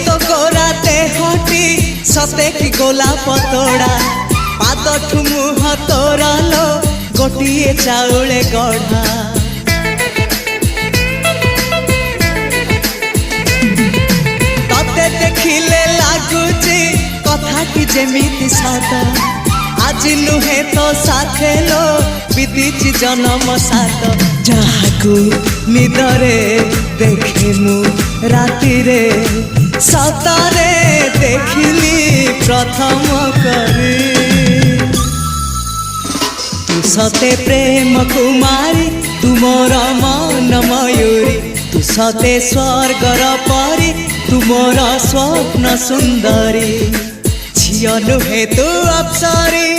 तो गोरा देहटी सते कि गोलाप तोड़ा पादठु मुह तोरा लो गोटिए चाउले गढ़ा तते देखिले लागुची कथाटी जेमिति सत आज नुहे तो साथे लो विदिची जन्म सात जहाकू निदरे देखे मु राति रे सतारे देखिली प्रथम करी तू सते प्रेम कुमारी तुमर मन मयूरी तू सते स्वर्गर परी तुमर स्वप्न सुंदरी झियो नुहे तू अप्सरी